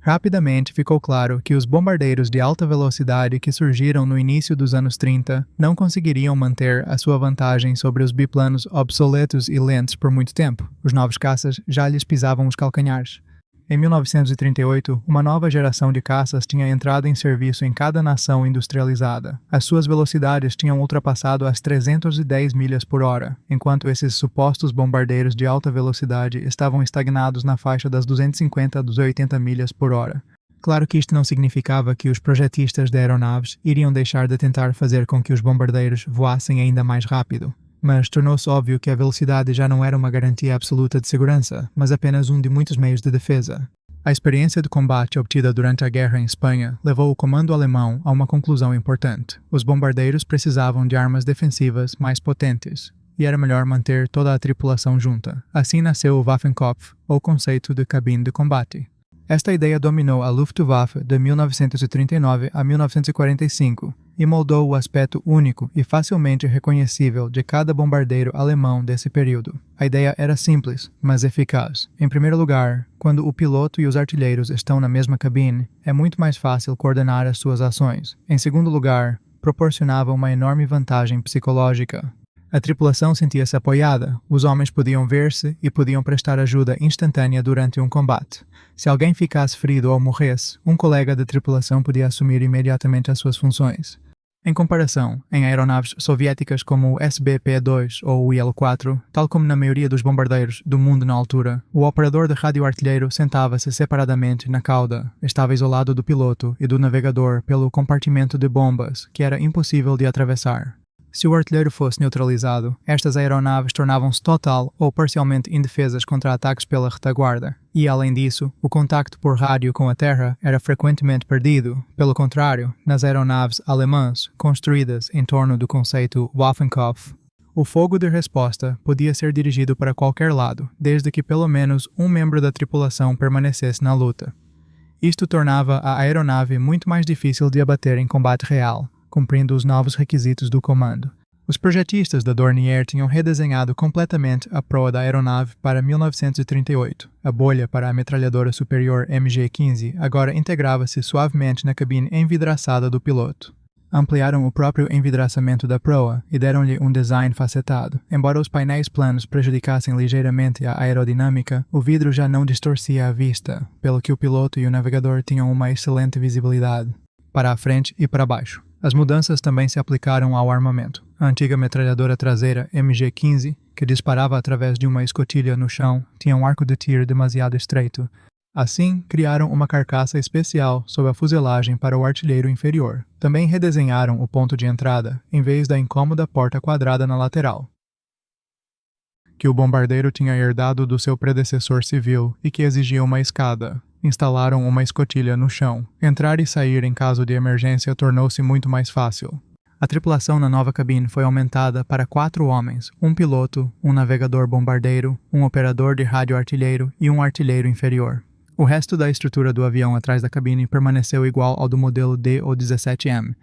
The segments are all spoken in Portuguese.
Rapidamente ficou claro que os bombardeiros de alta velocidade que surgiram no início dos anos 30 não conseguiriam manter a sua vantagem sobre os biplanos obsoletos e lentos por muito tempo. Os novos caças já lhes pisavam os calcanhares. Em 1938, uma nova geração de caças tinha entrado em serviço em cada nação industrializada. As suas velocidades tinham ultrapassado as 310 milhas por hora, enquanto esses supostos bombardeiros de alta velocidade estavam estagnados na faixa das 250 a 280 milhas por hora. Claro que isto não significava que os projetistas de aeronaves iriam deixar de tentar fazer com que os bombardeiros voassem ainda mais rápido. Mas tornou-se óbvio que a velocidade já não era uma garantia absoluta de segurança, mas apenas um de muitos meios de defesa. A experiência de combate obtida durante a guerra em Espanha levou o comando alemão a uma conclusão importante. Os bombardeiros precisavam de armas defensivas mais potentes, e era melhor manter toda a tripulação junta. Assim nasceu o Waffenkopf, ou conceito de cabine de combate. Esta ideia dominou a Luftwaffe de 1939 a 1945 e moldou o aspecto único e facilmente reconhecível de cada bombardeiro alemão desse período. A ideia era simples, mas eficaz. Em primeiro lugar, quando o piloto e os artilheiros estão na mesma cabine, é muito mais fácil coordenar as suas ações. Em segundo lugar, proporcionava uma enorme vantagem psicológica. A tripulação sentia-se apoiada, os homens podiam ver-se e podiam prestar ajuda instantânea durante um combate. Se alguém ficasse ferido ou morresse, um colega da tripulação podia assumir imediatamente as suas funções. Em comparação, em aeronaves soviéticas como o SBP-2 ou o IL-4, tal como na maioria dos bombardeiros do mundo na altura, o operador de radioartilheiro sentava-se separadamente na cauda, estava isolado do piloto e do navegador pelo compartimento de bombas, que era impossível de atravessar. Se o artilheiro fosse neutralizado, estas aeronaves tornavam-se total ou parcialmente indefesas contra ataques pela retaguarda. E, além disso, o contacto por rádio com a terra era frequentemente perdido. Pelo contrário, nas aeronaves alemãs, construídas em torno do conceito Waffenkopf, o fogo de resposta podia ser dirigido para qualquer lado, desde que pelo menos um membro da tripulação permanecesse na luta. Isto tornava a aeronave muito mais difícil de abater em combate real, cumprindo os novos requisitos do comando. Os projetistas da Dornier tinham redesenhado completamente a proa da aeronave para 1938. A bolha para a metralhadora superior MG-15 agora integrava-se suavemente na cabine envidraçada do piloto. Ampliaram o próprio envidraçamento da proa e deram-lhe um design facetado. Embora os painéis planos prejudicassem ligeiramente a aerodinâmica, o vidro já não distorcia a vista, pelo que o piloto e o navegador tinham uma excelente visibilidade, para a frente e para baixo. As mudanças também se aplicaram ao armamento. A antiga metralhadora traseira MG-15, que disparava através de uma escotilha no chão, tinha um arco de tiro demasiado estreito. Assim, criaram uma carcaça especial sob a fuselagem para o artilheiro inferior. Também redesenharam o ponto de entrada, em vez da incômoda porta quadrada na lateral, que o bombardeiro tinha herdado do seu predecessor civil e que exigia uma escada. Instalaram uma escotilha no chão. Entrar e sair em caso de emergência tornou-se muito mais fácil. A tripulação na nova cabine foi aumentada para 4 homens, um piloto, um navegador bombardeiro, um operador de rádio-artilheiro e um artilheiro inferior. O resto da estrutura do avião atrás da cabine permaneceu igual ao do modelo D ou 17M.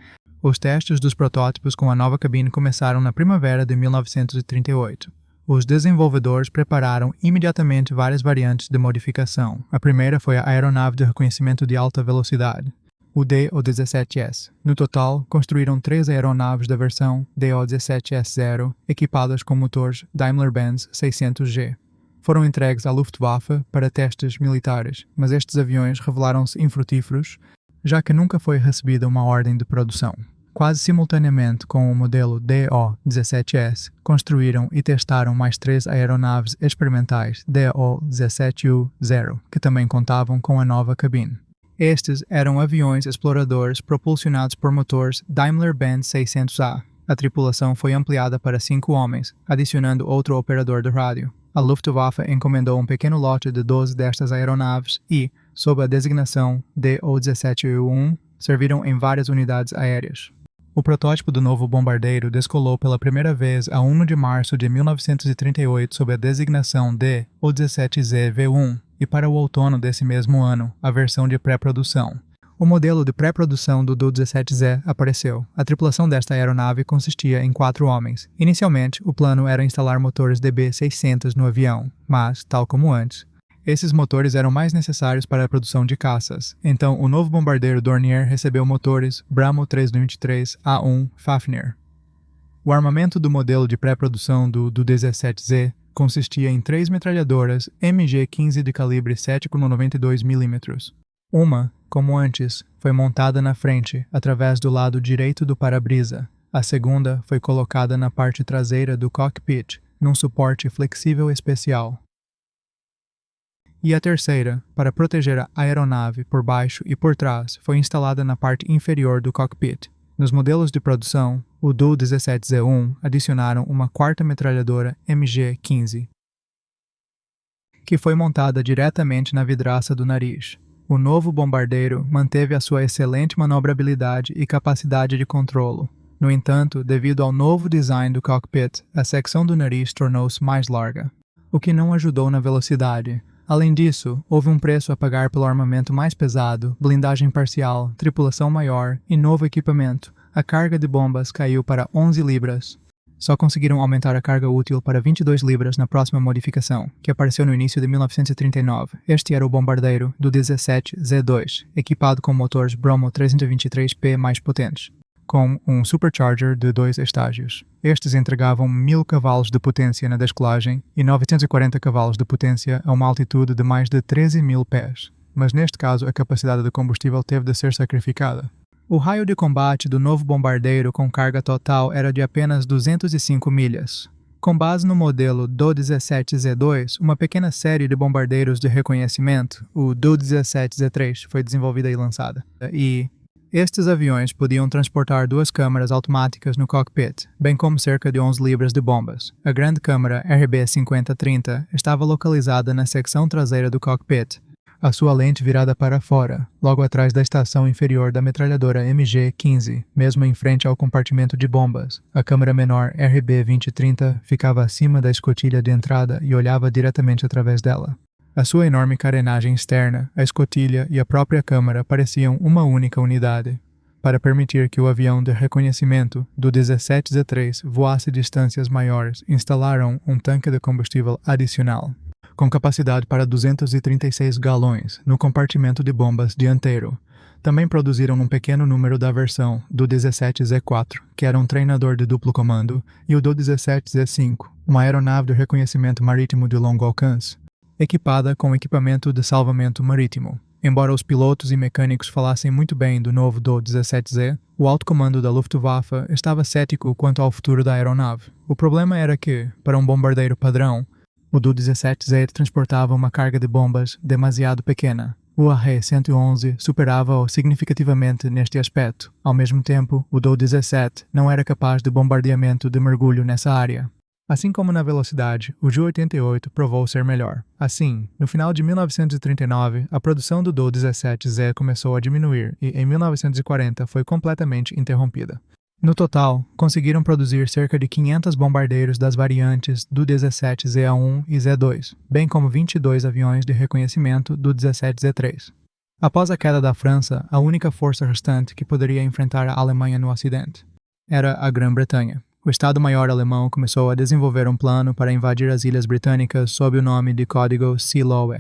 Os testes dos protótipos com a nova cabine começaram na primavera de 1938. Os desenvolvedores prepararam imediatamente várias variantes de modificação. A primeira foi a aeronave de reconhecimento de alta velocidade, o DO-17S. No total, construíram 3 aeronaves da versão DO-17S0, equipadas com motores Daimler-Benz 600G. Foram entregues à Luftwaffe para testes militares, mas estes aviões revelaram-se infrutíferos, já que nunca foi recebida uma ordem de produção. Quase simultaneamente com o modelo DO-17S, construíram e testaram mais 3 aeronaves experimentais DO-17U-0, que também contavam com a nova cabine. Estes eram aviões exploradores propulsionados por motores Daimler-Benz 600A. A tripulação foi ampliada para 5 homens, adicionando outro operador de rádio. A Luftwaffe encomendou um pequeno lote de 12 destas aeronaves e, sob a designação DO-17U-1, serviram em várias unidades aéreas. O protótipo do novo bombardeiro descolou pela primeira vez a 1 de março de 1938 sob a designação de O-17ZV-1 e para o outono desse mesmo ano, a versão de pré-produção. O modelo de pré-produção do Do-17Z apareceu. A tripulação desta aeronave consistia em 4 homens. Inicialmente, o plano era instalar motores DB600 no avião, mas, tal como antes, Esses motores eram mais necessários para a produção de caças, então o novo bombardeiro Dornier recebeu motores Brahmo 323A1 Fafnir. O armamento do modelo de pré-produção do Du-17Z consistia em 3 metralhadoras MG-15 de calibre 7,92 mm. Uma, como antes, foi montada na frente, através do lado direito do para-brisa. A segunda foi colocada na parte traseira do cockpit, num suporte flexível especial. E a terceira, para proteger a aeronave por baixo e por trás, foi instalada na parte inferior do cockpit. Nos modelos de produção, o Du-17Z1 adicionaram uma quarta metralhadora MG-15, que foi montada diretamente na vidraça do nariz. O novo bombardeiro manteve a sua excelente manobrabilidade e capacidade de controlo. No entanto, devido ao novo design do cockpit, a secção do nariz tornou-se mais larga, o que não ajudou na velocidade. Além disso, houve um preço a pagar pelo armamento mais pesado, blindagem parcial, tripulação maior e novo equipamento. A carga de bombas caiu para 11 libras. Só conseguiram aumentar a carga útil para 22 libras na próxima modificação, que apareceu no início de 1939. Este era o bombardeiro Du-17Z2, equipado com motores Bromo 323P mais potentes, com um supercharger de 2 estágios. Estes entregavam 1000 cavalos de potência na descolagem e 940 cavalos de potência a uma altitude de mais de 13.000 pés. Mas neste caso a capacidade de combustível teve de ser sacrificada. O raio de combate do novo bombardeiro com carga total era de apenas 205 milhas. Com base no modelo Du-17Z2, uma pequena série de bombardeiros de reconhecimento, o Du-17Z3, foi desenvolvida e lançada. Estes aviões podiam transportar 2 câmaras automáticas no cockpit, bem como cerca de 11 libras de bombas. A grande câmara RB-5030 estava localizada na secção traseira do cockpit, a sua lente virada para fora, logo atrás da estação inferior da metralhadora MG-15, mesmo em frente ao compartimento de bombas. A câmara menor RB-2030 ficava acima da escotilha de entrada e olhava diretamente através dela. A sua enorme carenagem externa, a escotilha e a própria câmara pareciam uma única unidade. Para permitir que o avião de reconhecimento do Du-17Z3 voasse distâncias maiores, instalaram um tanque de combustível adicional, com capacidade para 236 galões, no compartimento de bombas dianteiro. Também produziram um pequeno número da versão do Du-17Z4, que era um treinador de duplo comando, e o Du-17Z5, uma aeronave de reconhecimento marítimo de longo alcance, equipada com equipamento de salvamento marítimo. Embora os pilotos e mecânicos falassem muito bem do novo Du-17Z, o alto comando da Luftwaffe estava cético quanto ao futuro da aeronave. O problema era que, para um bombardeiro padrão, o Du-17Z transportava uma carga de bombas demasiado pequena. O AR-111 superava-o significativamente neste aspecto. Ao mesmo tempo, o Du-17 não era capaz de bombardeamento de mergulho nessa área. Assim como na velocidade, o Ju-88 provou ser melhor. Assim, no final de 1939, a produção do Du-17Z começou a diminuir e, em 1940, foi completamente interrompida. No total, conseguiram produzir cerca de 500 bombardeiros das variantes do Du-17Z1 e Z2, bem como 22 aviões de reconhecimento do Du-17Z3. Após a queda da França, a única força restante que poderia enfrentar a Alemanha no Ocidente era a Grã-Bretanha. O Estado-Maior alemão começou a desenvolver um plano para invadir as ilhas britânicas sob o nome de código Seelowe.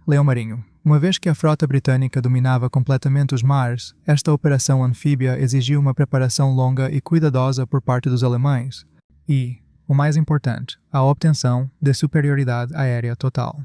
Leão Marinho. Uma vez que a frota britânica dominava completamente os mares, esta operação anfíbia exigiu uma preparação longa e cuidadosa por parte dos alemães e, o mais importante, a obtenção de superioridade aérea total.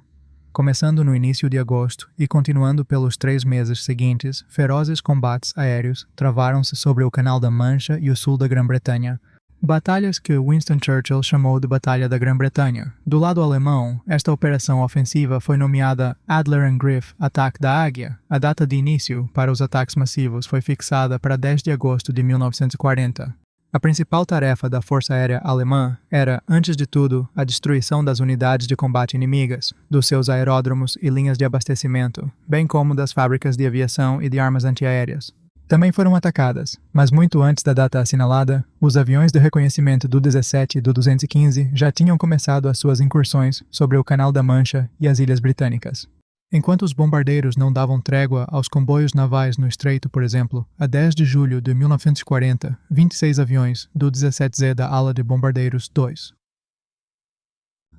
Começando no início de agosto e continuando pelos 3 meses seguintes, ferozes combates aéreos travaram-se sobre o Canal da Mancha e o sul da Grã-Bretanha, batalhas que Winston Churchill chamou de Batalha da Grã-Bretanha. Do lado alemão, esta operação ofensiva foi nomeada Adler and Griff Ataque da Águia. A data de início para os ataques massivos foi fixada para 10 de agosto de 1940. A principal tarefa da Força Aérea Alemã era, antes de tudo, a destruição das unidades de combate inimigas, dos seus aeródromos e linhas de abastecimento, bem como das fábricas de aviação e de armas antiaéreas. Também foram atacadas, mas muito antes da data assinalada, os aviões de reconhecimento do 17 e do 215 já tinham começado as suas incursões sobre o Canal da Mancha e as Ilhas Britânicas. Enquanto os bombardeiros não davam trégua aos comboios navais no Estreito, por exemplo, a 10 de julho de 1940, 26 aviões do 17Z da ala de bombardeiros 2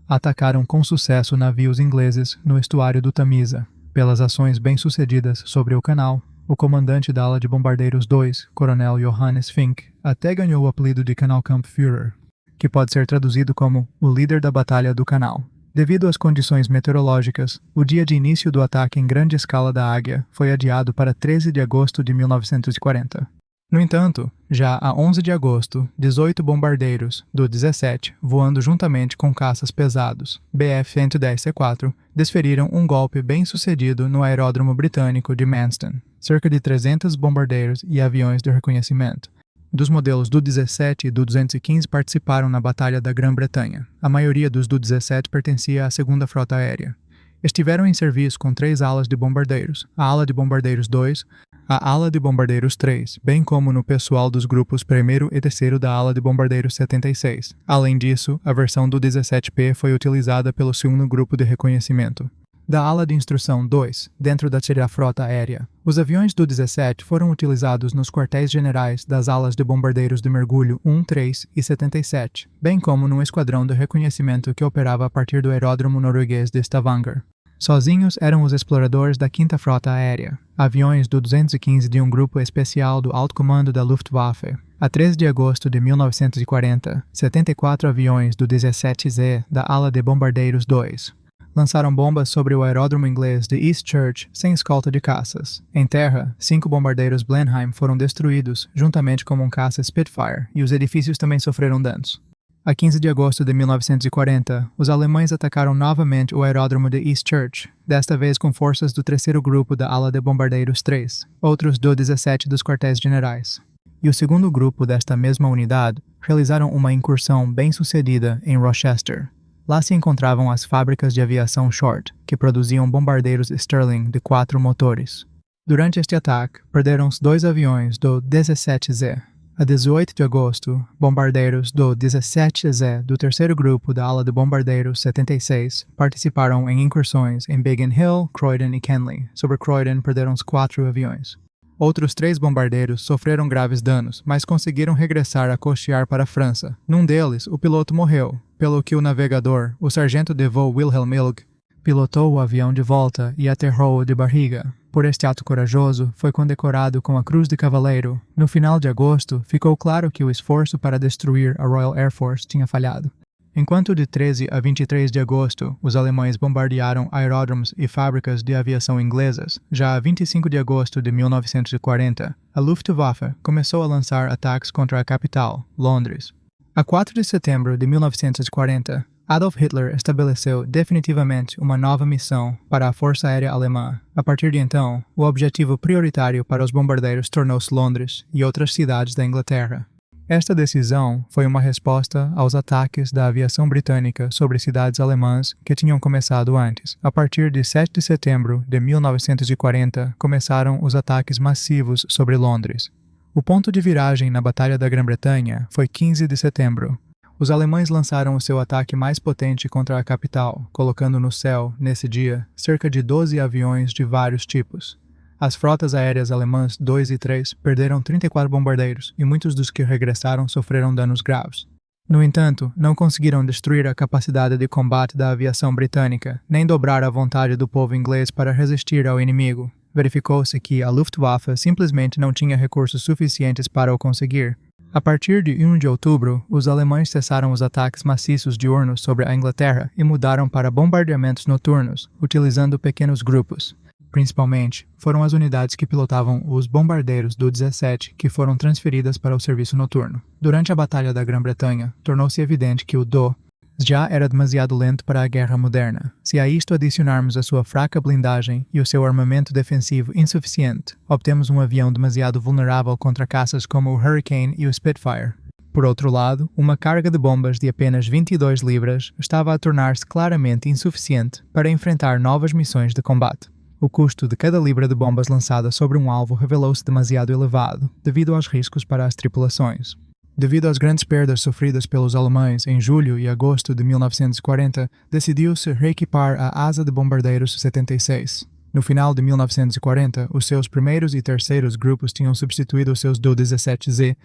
atacaram com sucesso navios ingleses no estuário do Tamisa. Pelas ações bem-sucedidas sobre o canal, o comandante da ala de bombardeiros 2, Coronel Johannes Fink, até ganhou o apelido de Kanalkampfführer, que pode ser traduzido como o líder da Batalha do Canal. Devido às condições meteorológicas, o dia de início do ataque em grande escala da Águia foi adiado para 13 de agosto de 1940. No entanto, já a 11 de agosto, 18 bombardeiros do 17, voando juntamente com caças pesados Bf-110C4, desferiram um golpe bem-sucedido no aeródromo britânico de Manston. Cerca de 300 bombardeiros e aviões de reconhecimento dos modelos do 17 e do 215 participaram na Batalha da Grã-Bretanha. A maioria dos do 17 pertencia à Segunda Frota Aérea. Estiveram em serviço com 3 alas de bombardeiros, a ala de bombardeiros 2, a ala de bombardeiros 3, bem como no pessoal dos grupos 1º e 3º da ala de bombardeiros 76. Além disso, a versão do 17P foi utilizada pelo 2º Grupo de Reconhecimento da ala de instrução 2, dentro da terceira frota aérea. Os aviões do 17 foram utilizados nos quartéis generais das alas de bombardeiros de mergulho 1, 3 e 77, bem como num esquadrão de reconhecimento que operava a partir do aeródromo norueguês de Stavanger. Sozinhos eram os exploradores da 5ª Frota Aérea, aviões do 215 de um grupo especial do alto comando da Luftwaffe. A 13 de agosto de 1940, 74 aviões do 17Z da ala de bombardeiros 2 lançaram bombas sobre o aeródromo inglês de East Church sem escolta de caças. Em terra, 5 bombardeiros Blenheim foram destruídos, juntamente com um caça Spitfire, e os edifícios também sofreram danos. A 15 de agosto de 1940, os alemães atacaram novamente o aeródromo de East Church, desta vez com forças do 3º Grupo da ala de bombardeiros 3, outros do 17 dos quartéis generais. E o 2º grupo desta mesma unidade realizaram uma incursão bem-sucedida em Rochester. Lá se encontravam as fábricas de aviação Short, que produziam bombardeiros Stirling de 4 motores. Durante este ataque, perderam-se 2 aviões do 17Z. A 18 de agosto, bombardeiros do 17Z do 3º Grupo da ala de bombardeiros 76 participaram em incursões em Biggin Hill, Croydon e Kenley. Sobre Croydon, perderam-se 4 aviões. Outros 3 bombardeiros sofreram graves danos, mas conseguiram regressar a costear para a França. Num deles, o piloto morreu, pelo que o navegador, o sargento de voo Wilhelm Milg, pilotou o avião de volta e aterrou-o de barriga. Por este ato corajoso, foi condecorado com a Cruz de Cavaleiro. No final de agosto, ficou claro que o esforço para destruir a Royal Air Force tinha falhado. Enquanto de 13 a 23 de agosto, os alemães bombardearam aeródromos e fábricas de aviação inglesas, já a 25 de agosto de 1940, a Luftwaffe começou a lançar ataques contra a capital, Londres. A 4 de setembro de 1940, Adolf Hitler estabeleceu definitivamente uma nova missão para a Força Aérea Alemã. A partir de então, o objetivo prioritário para os bombardeiros tornou-se Londres e outras cidades da Inglaterra. Esta decisão foi uma resposta aos ataques da aviação britânica sobre cidades alemãs que tinham começado antes. A partir de 7 de setembro de 1940, começaram os ataques massivos sobre Londres. O ponto de viragem na Batalha da Grã-Bretanha foi 15 de setembro. Os alemães lançaram o seu ataque mais potente contra a capital, colocando no céu, nesse dia, cerca de 12 aviões de vários tipos. As frotas aéreas alemãs 2 e 3 perderam 34 bombardeiros e muitos dos que regressaram sofreram danos graves. No entanto, não conseguiram destruir a capacidade de combate da aviação britânica, nem dobrar a vontade do povo inglês para resistir ao inimigo. Verificou-se que a Luftwaffe simplesmente não tinha recursos suficientes para o conseguir. A partir de 1 de outubro, os alemães cessaram os ataques maciços diurnos sobre a Inglaterra e mudaram para bombardeamentos noturnos, utilizando pequenos grupos. Principalmente, foram as unidades que pilotavam os bombardeiros do 17 que foram transferidas para o serviço noturno. Durante a Batalha da Grã-Bretanha, tornou-se evidente que o Do já era demasiado lento para a guerra moderna. Se a isto adicionarmos a sua fraca blindagem e o seu armamento defensivo insuficiente, obtemos um avião demasiado vulnerável contra caças como o Hurricane e o Spitfire. Por outro lado, uma carga de bombas de apenas 22 libras estava a tornar-se claramente insuficiente para enfrentar novas missões de combate. O custo de cada libra de bombas lançada sobre um alvo revelou-se demasiado elevado, devido aos riscos para as tripulações. Devido às grandes perdas sofridas pelos alemães em julho e agosto de 1940, decidiu-se reequipar a asa de bombardeiros 76. No final de 1940, os seus primeiros e terceiros grupos tinham substituído os seus Do-17Z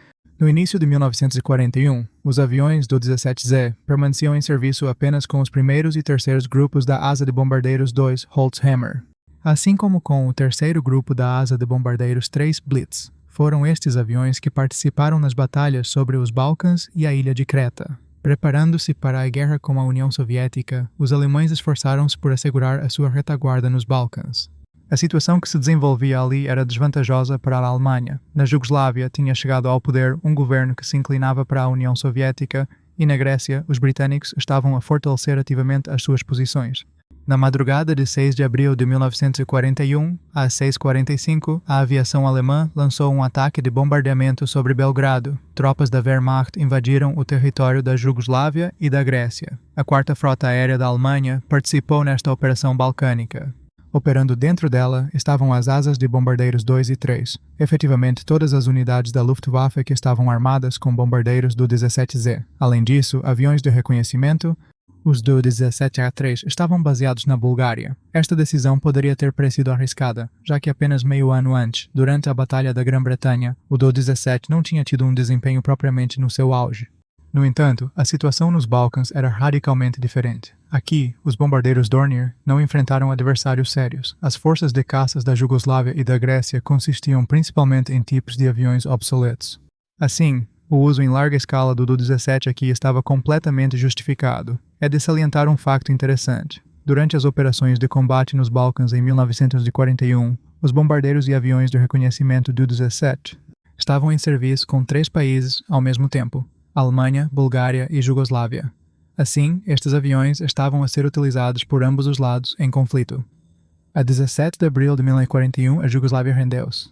No início de 1941, os aviões do 17Z permaneciam em serviço apenas com os primeiros e terceiros grupos da Asa de Bombardeiros 2 Holtz-Hammer, assim como com o terceiro grupo da Asa de Bombardeiros 3 Blitz. Foram estes aviões que participaram nas batalhas sobre os Balcãs e a ilha de Creta. Preparando-se para a guerra com a União Soviética, os alemães esforçaram-se por assegurar a sua retaguarda nos Balcãs. A situação que se desenvolvia ali era desvantajosa para a Alemanha. Na Jugoslávia tinha chegado ao poder um governo que se inclinava para a União Soviética e na Grécia os britânicos estavam a fortalecer ativamente as suas posições. Na madrugada de 6 de abril de 1941, às 6h45, a aviação alemã lançou um ataque de bombardeamento sobre Belgrado. Tropas da Wehrmacht invadiram o território da Jugoslávia e da Grécia. A 4ª Frota Aérea da Alemanha participou nesta operação balcânica. Operando dentro dela estavam as asas de bombardeiros 2 e 3, efetivamente todas as unidades da Luftwaffe que estavam armadas com bombardeiros do 17Z. Além disso, aviões de reconhecimento, os do 17A3, estavam baseados na Bulgária. Esta decisão poderia ter parecido arriscada, já que apenas meio ano antes, durante a Batalha da Grã-Bretanha, o do 17 não tinha tido um desempenho propriamente no seu auge. No entanto, a situação nos Balcãs era radicalmente diferente. Aqui, os bombardeiros Dornier não enfrentaram adversários sérios. As forças de caças da Jugoslávia e da Grécia consistiam principalmente em tipos de aviões obsoletos. Assim, o uso em larga escala do Do-17 aqui estava completamente justificado. É de salientar um facto interessante. Durante as operações de combate nos Balcãs em 1941, os bombardeiros e aviões de reconhecimento Do-17 estavam em serviço com 3 países ao mesmo tempo: Alemanha, Bulgária e Jugoslávia. Assim, estes aviões estavam a ser utilizados por ambos os lados em conflito. A 17 de abril de 1941, a Jugoslávia rendeu-se.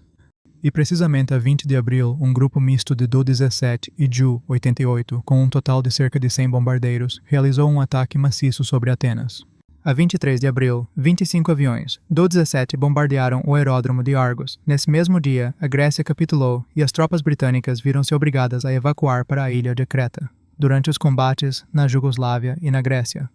E precisamente a 20 de abril, um grupo misto de Do-17 e Ju-88, com um total de cerca de 100 bombardeiros, realizou um ataque maciço sobre Atenas. A 23 de abril, 25 aviões Do-17 bombardearam o aeródromo de Argos. Nesse mesmo dia, a Grécia capitulou e as tropas britânicas viram-se obrigadas a evacuar para a ilha de Creta, durante os combates na Jugoslávia e na Grécia.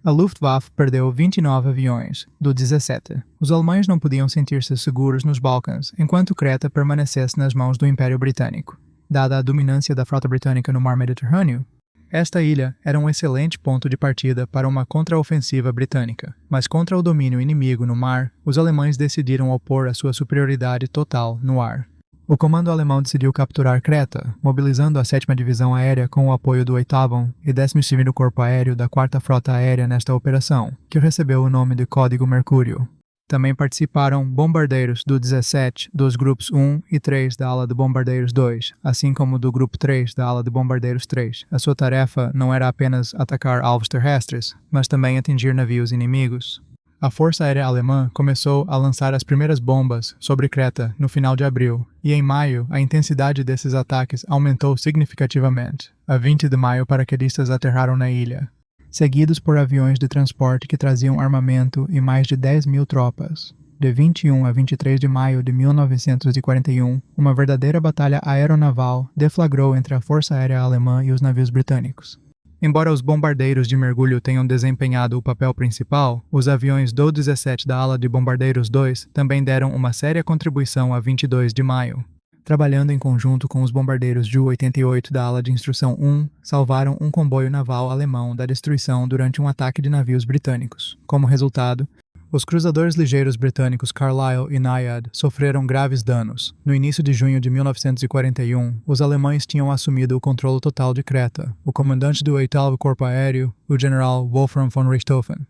A Luftwaffe perdeu 29 aviões Do-17. Os alemães não podiam sentir-se seguros nos Balcãs, enquanto Creta permanecesse nas mãos do Império Britânico. Dada a dominância da frota britânica no Mar Mediterrâneo, esta ilha era um excelente ponto de partida para uma contraofensiva britânica, mas contra o domínio inimigo no mar, os alemães decidiram opor a sua superioridade total no ar. O comando alemão decidiu capturar Creta, mobilizando a 7ª Divisão Aérea com o apoio do 8º e 12º Corpo Aéreo da 4ª Frota Aérea nesta operação, que recebeu o nome de Código Mercúrio. Também participaram bombardeiros do 17 dos grupos 1 e 3 da ala de bombardeiros 2, assim como do grupo 3 da ala de bombardeiros 3. A sua tarefa não era apenas atacar alvos terrestres, mas também atingir navios inimigos. A Força Aérea Alemã começou a lançar as primeiras bombas sobre Creta no final de abril, e em maio a intensidade desses ataques aumentou significativamente. A 20 de maio, paraquedistas aterraram na ilha, seguidos por aviões de transporte que traziam armamento e mais de 10.000 tropas. De 21 a 23 de maio de 1941, uma verdadeira batalha aeronaval deflagrou entre a Força Aérea Alemã e os navios britânicos. Embora os bombardeiros de mergulho tenham desempenhado o papel principal, os aviões Do-17 da ala de bombardeiros 2 também deram uma séria contribuição a 22 de maio. Trabalhando em conjunto com os bombardeiros Ju-88 da ala de instrução 1, salvaram um comboio naval alemão da destruição durante um ataque de navios britânicos. Como resultado, os cruzadores ligeiros britânicos Carlisle e Naiad sofreram graves danos. No início de junho de 1941, os alemães tinham assumido o controle total de Creta. O comandante do 8º Corpo Aéreo, o general Wolfram von Richthofen,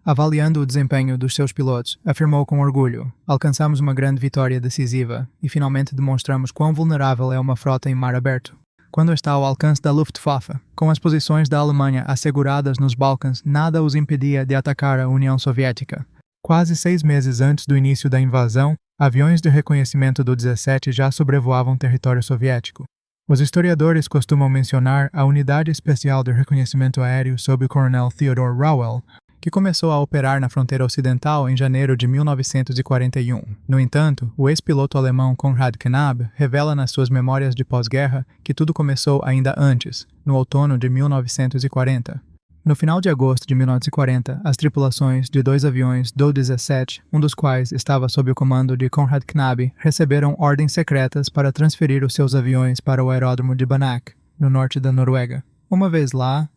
avaliando o desempenho dos seus pilotos, afirmou com orgulho: "Alcançamos uma grande vitória decisiva e finalmente demonstramos quão vulnerável é uma frota em mar aberto. Quando está ao alcance da Luftwaffe, com as posições da Alemanha asseguradas nos Balcãs, nada os impedia de atacar a União Soviética." Quase 6 meses antes do início da invasão, aviões de reconhecimento do 17 já sobrevoavam território soviético. Os historiadores costumam mencionar a Unidade Especial de Reconhecimento Aéreo sob o coronel Theodor Rauel, que começou a operar na fronteira ocidental em janeiro de 1941. No entanto, o ex-piloto alemão Konrad Knab revela nas suas memórias de pós-guerra que tudo começou ainda antes, no outono de 1940. No final de agosto de 1940, as tripulações de 2 aviões Do-17, um dos quais estava sob o comando de Konrad Knabe, receberam ordens secretas para transferir os seus aviões para o aeródromo de Banak, no norte da Noruega. Uma vez lá,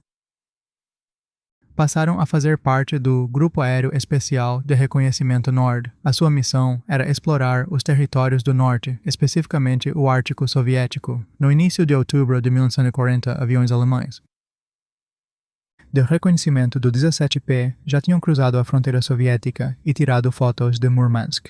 passaram a fazer parte do Grupo Aéreo Especial de Reconhecimento Nord. A sua missão era explorar os territórios do norte, especificamente o Ártico Soviético. No início de outubro de 1940, aviões alemães de reconhecimento do 17P já tinham cruzado a fronteira soviética e tirado fotos de Murmansk.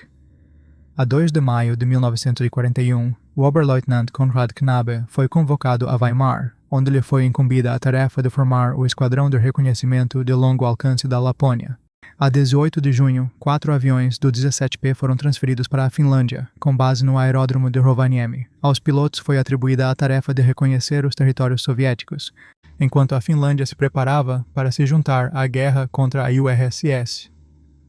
A 2 de maio de 1941, o Oberleutnant Konrad Knabe foi convocado a Weimar, onde lhe foi incumbida a tarefa de formar o Esquadrão de Reconhecimento de Longo Alcance da Lapônia. A 18 de junho, 4 aviões do 17P foram transferidos para a Finlândia, com base no aeródromo de Rovaniemi. Aos pilotos foi atribuída a tarefa de reconhecer os territórios soviéticos, enquanto a Finlândia se preparava para se juntar à guerra contra a URSS.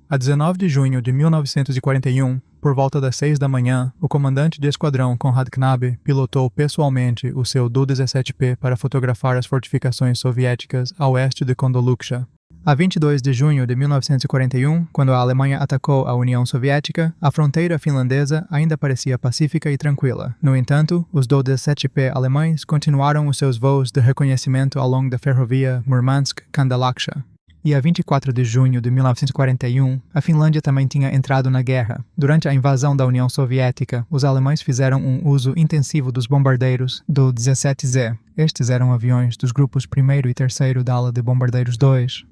A 19 de junho de 1941, por volta das 6 da manhã, o comandante de esquadrão Konrad Knabe pilotou pessoalmente o seu Do-17P para fotografar as fortificações soviéticas a oeste de Kondoluksha. A 22 de junho de 1941, quando a Alemanha atacou a União Soviética, a fronteira finlandesa ainda parecia pacífica e tranquila. No entanto, os Do-17P alemães continuaram os seus voos de reconhecimento ao longo da ferrovia Murmansk-Kandalaksha. E a 24 de junho de 1941, a Finlândia também tinha entrado na guerra. Durante a invasão da União Soviética, os alemães fizeram um uso intensivo dos bombardeiros do 17Z. Estes eram aviões dos grupos 1º e 3º da ala de bombardeiros 2.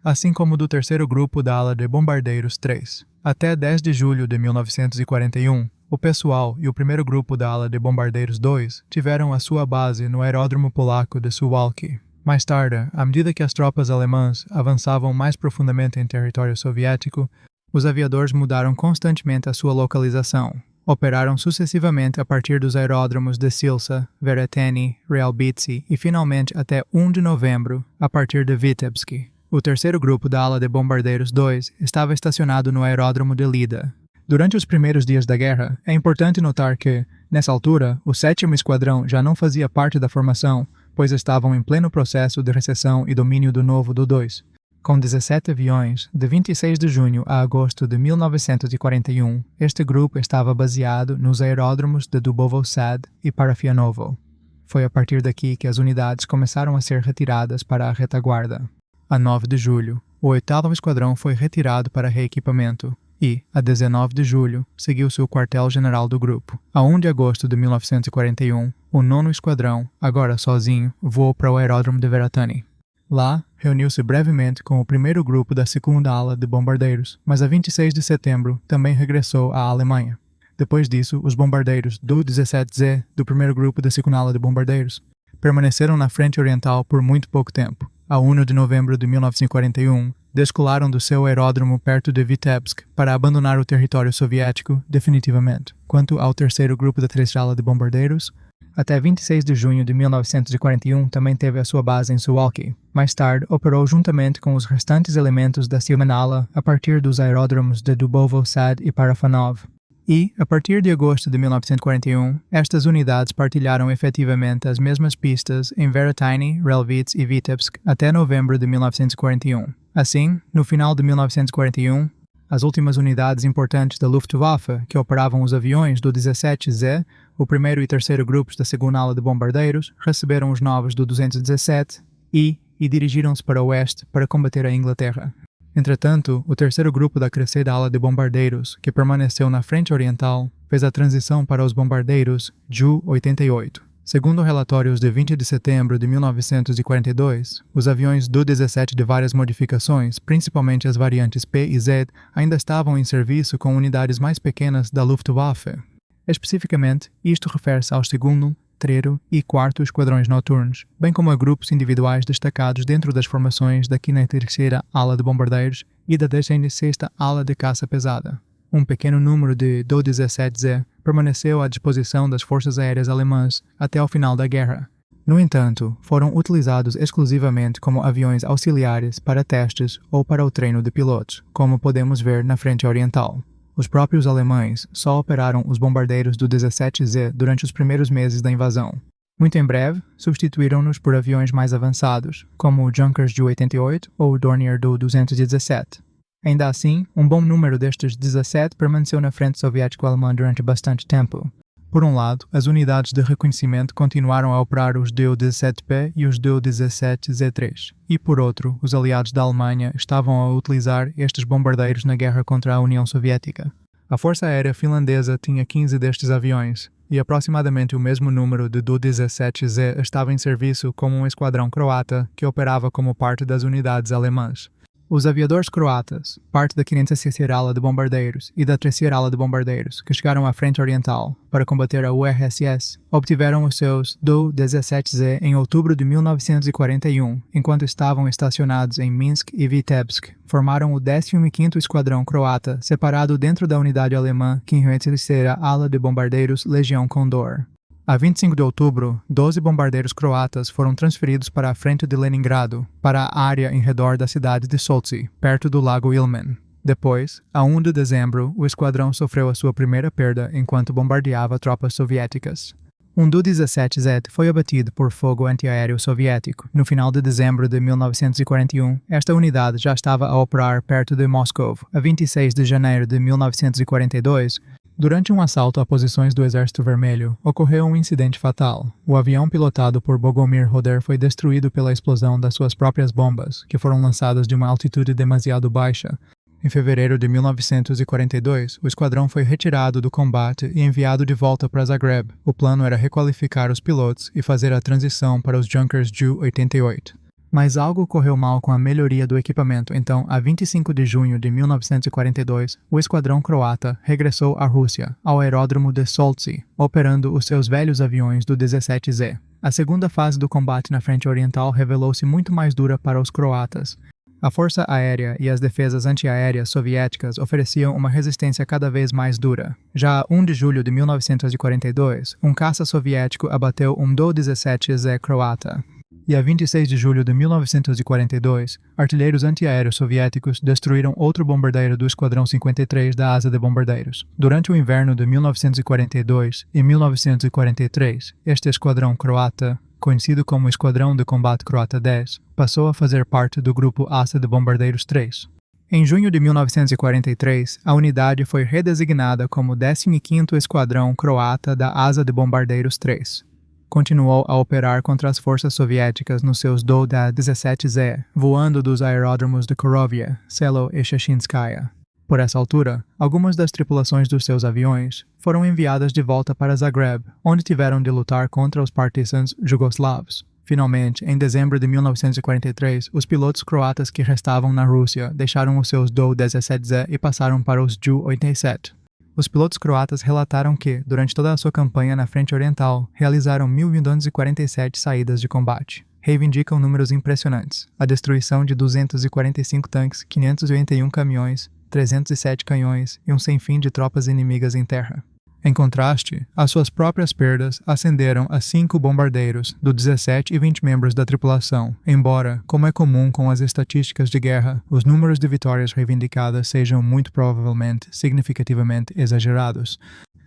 Assim como do 3º grupo da ala de bombardeiros 3. Até 10 de julho de 1941, o pessoal e o 1º grupo da ala de bombardeiros 2 tiveram a sua base no aeródromo polaco de Suwałki. Mais tarde, à medida que as tropas alemãs avançavam mais profundamente em território soviético, os aviadores mudaram constantemente a sua localização. Operaram sucessivamente a partir dos aeródromos de Silsa, Vereteni, Realbici e finalmente até 1 de novembro, a partir de Vitebsk. O 3º grupo da ala de bombardeiros 2 estava estacionado no aeródromo de Lida. Durante os primeiros dias da guerra, é importante notar que, nessa altura, o 7º Esquadrão já não fazia parte da formação, pois estavam em pleno processo de recessão e domínio do novo Do-2. Com 17 aviões, de 26 de junho a agosto de 1941, este grupo estava baseado nos aeródromos de Dubovo Sad e Parafianovo. Foi a partir daqui que as unidades começaram a ser retiradas para a retaguarda. A 9 de julho, o 8º Esquadrão foi retirado para reequipamento e, a 19 de julho, seguiu-se o quartel-general do grupo. A 1 de agosto de 1941, o 9º Esquadrão, agora sozinho, voou para o aeródromo de Veratani. Lá, reuniu-se brevemente com o 1º grupo da 2ª ala de bombardeiros, mas a 26 de setembro também regressou à Alemanha. Depois disso, os bombardeiros Do-17Z do 1º grupo da 2ª ala de bombardeiros permaneceram na frente oriental por muito pouco tempo. A 1 de novembro de 1941, descolaram do seu aeródromo perto de Vitebsk para abandonar o território soviético definitivamente. Quanto ao 3º grupo da 3ª ala de bombardeiros, até 26 de junho de 1941 também teve a sua base em Suwałki. Mais tarde, operou juntamente com os restantes elementos da 2ª ala a partir dos aeródromos de Dubovo Sad e Parafanov. E, a partir de agosto de 1941, estas unidades partilharam efetivamente as mesmas pistas em Veratini, Relvitz e Vitebsk até novembro de 1941. Assim, no final de 1941, as últimas unidades importantes da Luftwaffe que operavam os aviões do 17Z, o 1º e 3º grupos da 2ª ala de bombardeiros, receberam os novos do 217 e dirigiram-se para o oeste para combater a Inglaterra. Entretanto, o 3º grupo da crescida ala de bombardeiros, que permaneceu na frente oriental, fez a transição para os bombardeiros Ju-88. Segundo relatórios de 20 de setembro de 1942, os aviões Do-17 de várias modificações, principalmente as variantes P e Z, ainda estavam em serviço com unidades mais pequenas da Luftwaffe. Especificamente, isto refere-se ao 2º, 3º e 4º esquadrões noturnos, bem como a grupos individuais destacados dentro das formações da 5ª ala de bombardeiros e da 16ª ala de caça pesada. Um pequeno número de Do-17Z permaneceu à disposição das forças aéreas alemãs até ao final da guerra. No entanto, foram utilizados exclusivamente como aviões auxiliares para testes ou para o treino de pilotos, como podemos ver na frente oriental. Os próprios alemães só operaram os bombardeiros do 17Z durante os primeiros meses da invasão. Muito em breve, substituíram-nos por aviões mais avançados, como o Junkers Ju-88 ou o Dornier Du-217. Ainda assim, um bom número destes 17 permaneceu na frente soviético-alemã durante bastante tempo. Por um lado, as unidades de reconhecimento continuaram a operar os Du-17P e os Du-17Z3, e por outro, os aliados da Alemanha estavam a utilizar estes bombardeiros na guerra contra a União Soviética. A Força Aérea Finlandesa tinha 15 destes aviões, e aproximadamente o mesmo número de Du-17Z estava em serviço como um esquadrão croata que operava como parte das unidades alemãs. Os aviadores croatas, parte da 503ª Ala de Bombardeiros e da 3ª Ala de Bombardeiros, que chegaram à Frente Oriental para combater a URSS, obtiveram os seus Du-17Z em outubro de 1941, enquanto estavam estacionados em Minsk e Vitebsk. Formaram o 15º Esquadrão Croata, separado dentro da unidade alemã 503ª Ala de Bombardeiros Legião Condor. A 25 de outubro, 12 bombardeiros croatas foram transferidos para a frente de Leningrado, para a área em redor da cidade de Soltsi, perto do lago Ilmen. Depois, a 1 de dezembro, o esquadrão sofreu a sua primeira perda enquanto bombardeava tropas soviéticas. Um Du-17Z foi abatido por fogo antiaéreo soviético. No final de dezembro de 1941, esta unidade já estava a operar perto de Moscou. A 26 de janeiro de 1942, durante um assalto a posições do Exército Vermelho, ocorreu um incidente fatal. O avião pilotado por Bogomir Roder foi destruído pela explosão das suas próprias bombas, que foram lançadas de uma altitude demasiado baixa. Em fevereiro de 1942, o esquadrão foi retirado do combate e enviado de volta para Zagreb. O plano era requalificar os pilotos e fazer a transição para os Junkers Ju-88. Mas algo correu mal com a melhoria do equipamento, então, a 25 de junho de 1942, o esquadrão croata regressou à Rússia, ao aeródromo de Soltsi, operando os seus velhos aviões do 17Z. A segunda fase do combate na frente oriental revelou-se muito mais dura para os croatas. A força aérea e as defesas antiaéreas soviéticas ofereciam uma resistência cada vez mais dura. Já a 1 de julho de 1942, um caça soviético abateu um Do-17Z croata. E a 26 de julho de 1942, artilheiros antiaéreos soviéticos destruíram outro bombardeiro do Esquadrão 53 da Asa de Bombardeiros. Durante o inverno de 1942 e 1943, este esquadrão croata, conhecido como Esquadrão de Combate Croata 10, passou a fazer parte do grupo Asa de Bombardeiros 3. Em junho de 1943, a unidade foi redesignada como 15º Esquadrão Croata da Asa de Bombardeiros 3. Continuou a operar contra as forças soviéticas nos seus Do-17Z, voando dos aeródromos de Korovia, Selo e Shechinskaya. Por essa altura, algumas das tripulações dos seus aviões foram enviadas de volta para Zagreb, onde tiveram de lutar contra os partisans jugoslavos. Finalmente, em dezembro de 1943, os pilotos croatas que restavam na Rússia deixaram os seus Do-17Z e passaram para os Ju-87. Os pilotos croatas relataram que, durante toda a sua campanha na frente oriental, realizaram 1.247 saídas de combate. Reivindicam números impressionantes: a destruição de 245 tanques, 581 caminhões, 307 canhões e um sem fim de tropas inimigas em terra. Em contraste, as suas próprias perdas ascenderam a 5 bombardeiros, do 17 e 20 membros da tripulação, embora, como é comum com as estatísticas de guerra, os números de vitórias reivindicadas sejam muito provavelmente significativamente exagerados.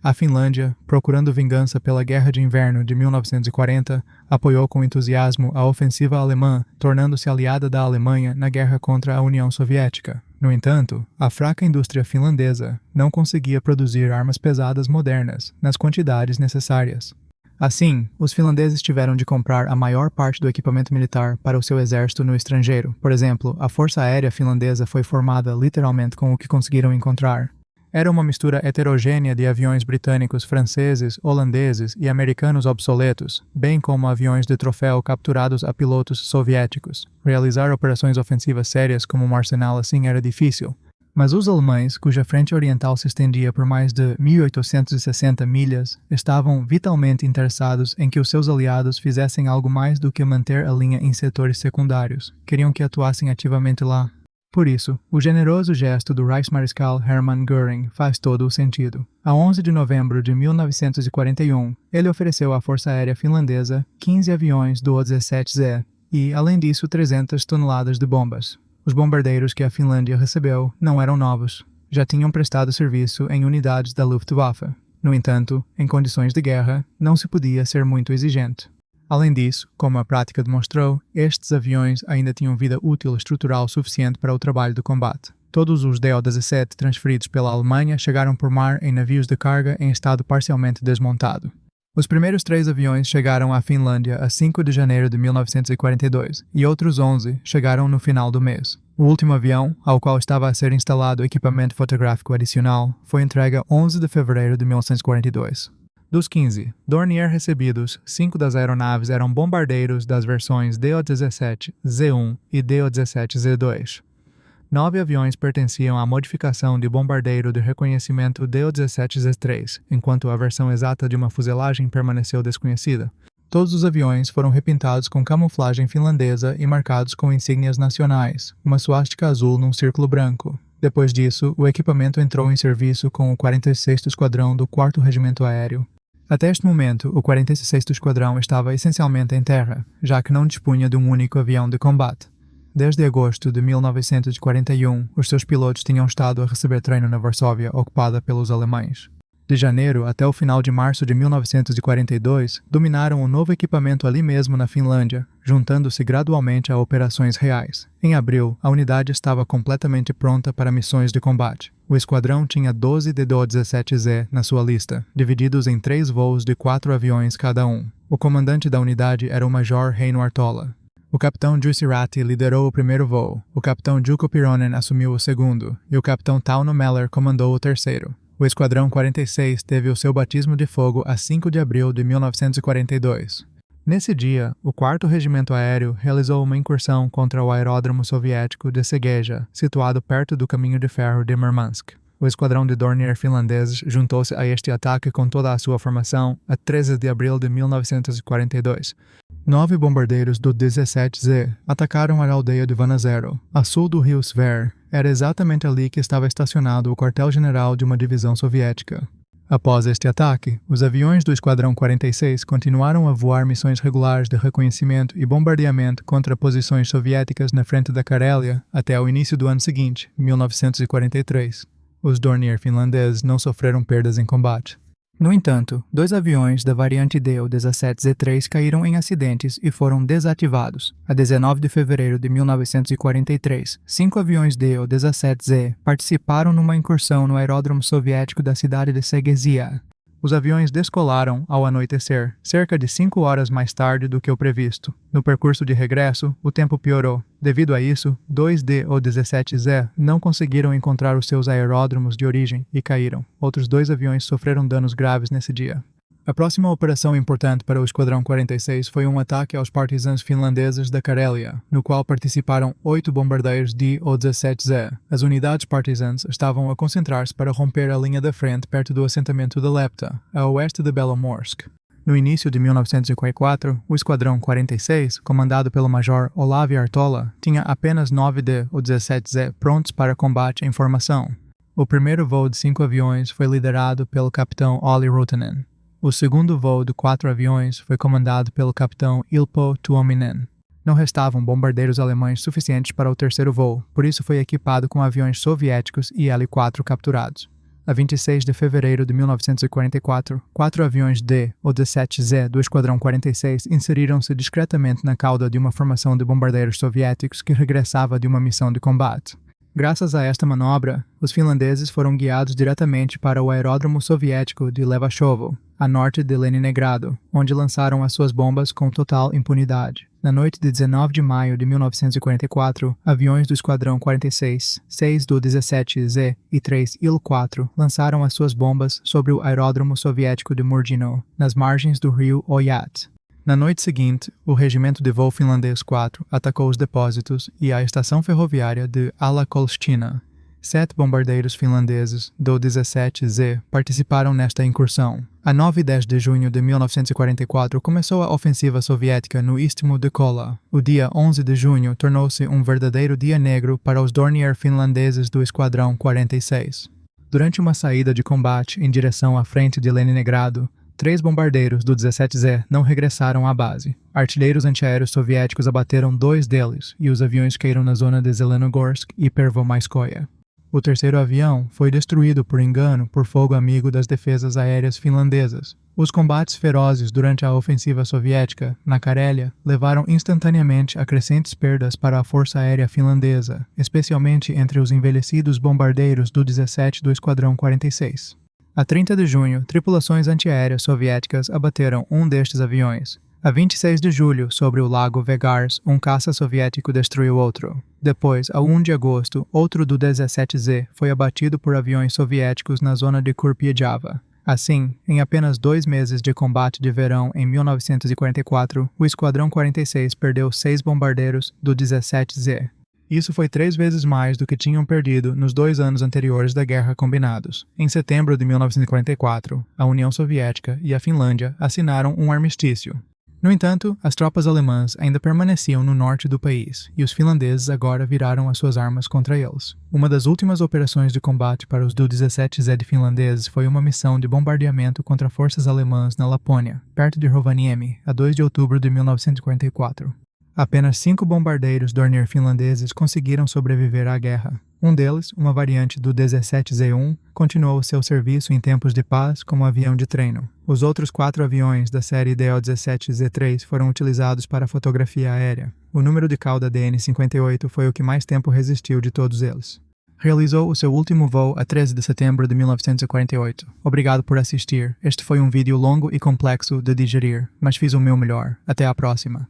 A Finlândia, procurando vingança pela Guerra de Inverno de 1940, apoiou com entusiasmo a ofensiva alemã, tornando-se aliada da Alemanha na guerra contra a União Soviética. No entanto, a fraca indústria finlandesa não conseguia produzir armas pesadas modernas nas quantidades necessárias. Assim, os finlandeses tiveram de comprar a maior parte do equipamento militar para o seu exército no estrangeiro. Por exemplo, a Força Aérea Finlandesa foi formada literalmente com o que conseguiram encontrar. Era uma mistura heterogênea de aviões britânicos, franceses, holandeses e americanos obsoletos, bem como aviões de troféu capturados a pilotos soviéticos. Realizar operações ofensivas sérias como um arsenal assim era difícil. Mas os alemães, cuja frente oriental se estendia por mais de 1.860 milhas, estavam vitalmente interessados em que os seus aliados fizessem algo mais do que manter a linha em setores secundários. Queriam que atuassem ativamente lá. Por isso, o generoso gesto do Reichsmarschall Hermann Göring faz todo o sentido. A 11 de novembro de 1941, ele ofereceu à Força Aérea Finlandesa 15 aviões do O-17Z e, além disso, 300 toneladas de bombas. Os bombardeiros que a Finlândia recebeu não eram novos, já tinham prestado serviço em unidades da Luftwaffe. No entanto, em condições de guerra, não se podia ser muito exigente. Além disso, como a prática demonstrou, estes aviões ainda tinham vida útil estrutural suficiente para o trabalho de combate. Todos os Do-17 transferidos pela Alemanha chegaram por mar em navios de carga em estado parcialmente desmontado. Os primeiros 3 aviões chegaram à Finlândia a 5 de janeiro de 1942 e outros 11 chegaram no final do mês. O último avião, ao qual estava a ser instalado equipamento fotográfico adicional, foi entregue 11 de fevereiro de 1942. Dos 15 Dornier recebidos, 5 das aeronaves eram bombardeiros das versões Do-17Z1 e Do-17Z2. 9 aviões pertenciam à modificação de bombardeiro de reconhecimento Do-17Z3, enquanto a versão exata de uma fuselagem permaneceu desconhecida. Todos os aviões foram repintados com camuflagem finlandesa e marcados com insígnias nacionais, uma suástica azul num círculo branco. Depois disso, o equipamento entrou em serviço com o 46º Esquadrão do 4º Regimento Aéreo. Até este momento, o 46º Esquadrão estava essencialmente em terra, já que não dispunha de um único avião de combate. Desde agosto de 1941, os seus pilotos tinham estado a receber treino na Varsóvia ocupada pelos alemães. De janeiro até o final de março de 1942, dominaram o novo equipamento ali mesmo na Finlândia, juntando-se gradualmente a operações reais. Em abril, a unidade estava completamente pronta para missões de combate. O esquadrão tinha 12 Do-17Z na sua lista, divididos em 3 voos de 4 aviões cada um. O comandante da unidade era o Major Reino Artola. O capitão Jussi Raty liderou o primeiro voo, o capitão Jukka Pironen assumiu o segundo, e o capitão Tauno Meller comandou o terceiro. O Esquadrão 46 teve o seu batismo de fogo a 5 de abril de 1942. Nesse dia, o 4º Regimento Aéreo realizou uma incursão contra o aeródromo soviético de Segeja, situado perto do caminho de ferro de Murmansk. O esquadrão de Dornier finlandeses juntou-se a este ataque com toda a sua formação a 13 de abril de 1942. 9 bombardeiros do 17Z atacaram a aldeia de Vanazero, a sul do rio Sver. Era exatamente ali que estava estacionado o quartel-general de uma divisão soviética. Após este ataque, os aviões do Esquadrão 46 continuaram a voar missões regulares de reconhecimento e bombardeamento contra posições soviéticas na frente da Carélia até o início do ano seguinte, 1943. Os Dornier finlandeses não sofreram perdas em combate. No entanto, 2 aviões da variante Do-17Z3 caíram em acidentes e foram desativados. A 19 de fevereiro de 1943, 5 aviões Do-17Z participaram numa incursão no aeródromo soviético da cidade de Segezia. Os aviões descolaram ao anoitecer, cerca de 5 horas mais tarde do que o previsto. No percurso de regresso, o tempo piorou. Devido a isso, 2 Do-17Z não conseguiram encontrar os seus aeródromos de origem e caíram. Outros 2 aviões sofreram danos graves nesse dia. A próxima operação importante para o Esquadrão 46 foi um ataque aos partisãos finlandeses da Carélia, no qual participaram 8 bombardeiros Do-17Z. As unidades partisãs estavam a concentrar-se para romper a linha da frente perto do assentamento de Lepta, a oeste de Belomorsk. No início de 1944, o Esquadrão 46, comandado pelo Major Olavi Artola, tinha apenas 9 Do-17Z prontos para combate em formação. O primeiro voo de 5 aviões foi liderado pelo capitão Olli Ruotonen. O segundo voo de 4 aviões foi comandado pelo capitão Ilpo Tuominen. Não restavam bombardeiros alemães suficientes para o terceiro voo, por isso foi equipado com aviões soviéticos e L-4 capturados. A 26 de fevereiro de 1944, 4 aviões Do-17Z do Esquadrão 46 inseriram-se discretamente na cauda de uma formação de bombardeiros soviéticos que regressava de uma missão de combate. Graças a esta manobra, os finlandeses foram guiados diretamente para o aeródromo soviético de Levashovo, a norte de Leningrado, onde lançaram as suas bombas com total impunidade. Na noite de 19 de maio de 1944, aviões do Esquadrão 46, 6 do 17Z e 3 Il-4 lançaram as suas bombas sobre o aeródromo soviético de Murgino, nas margens do rio Oyat. Na noite seguinte, o Regimento de Voo Finlandês 4 atacou os depósitos e a estação ferroviária de Ala-Kolstina. 7 bombardeiros finlandeses do 17Z participaram nesta incursão. A 9 e 10 de junho de 1944 começou a ofensiva soviética no Istmo de Kola. O dia 11 de junho tornou-se um verdadeiro dia negro para os Dornier finlandeses do Esquadrão 46. Durante uma saída de combate em direção à frente de Leningrado, 3 bombardeiros do 17Z não regressaram à base. Artilheiros antiaéreos soviéticos abateram 2 deles e os aviões caíram na zona de Zelenogorsk e Pervomaiskoye. O terceiro avião foi destruído por engano por fogo amigo das defesas aéreas finlandesas. Os combates ferozes durante a ofensiva soviética, na Carélia, levaram instantaneamente a crescentes perdas para a Força Aérea Finlandesa, especialmente entre os envelhecidos bombardeiros do 17 do Esquadrão 46. A 30 de junho, tripulações antiaéreas soviéticas abateram um destes aviões. A 26 de julho, sobre o lago Vegars, um caça soviético destruiu outro. Depois, a 1 de agosto, outro do 17Z foi abatido por aviões soviéticos na zona de Kurpijava. Assim, em apenas 2 meses de combate de verão em 1944, o Esquadrão 46 perdeu 6 bombardeiros do 17Z. Isso foi 3 vezes mais do que tinham perdido nos 2 anos anteriores da guerra combinados. Em setembro de 1944, a União Soviética e a Finlândia assinaram um armistício. No entanto, as tropas alemãs ainda permaneciam no norte do país, e os finlandeses agora viraram as suas armas contra eles. Uma das últimas operações de combate para os do 17Z finlandeses foi uma missão de bombardeamento contra forças alemãs na Lapônia, perto de Rovaniemi, a 2 de outubro de 1944. Apenas 5 bombardeiros Dornier finlandeses conseguiram sobreviver à guerra. Um deles, uma variante do 17Z1, continuou seu serviço em tempos de paz como avião de treino. Os outros 4 aviões da série DO-17Z3 foram utilizados para fotografia aérea. O número de cauda DN-58 foi o que mais tempo resistiu de todos eles. Realizou o seu último voo a 13 de setembro de 1948. Obrigado por assistir. Este foi um vídeo longo e complexo de digerir, mas fiz o meu melhor. Até a próxima.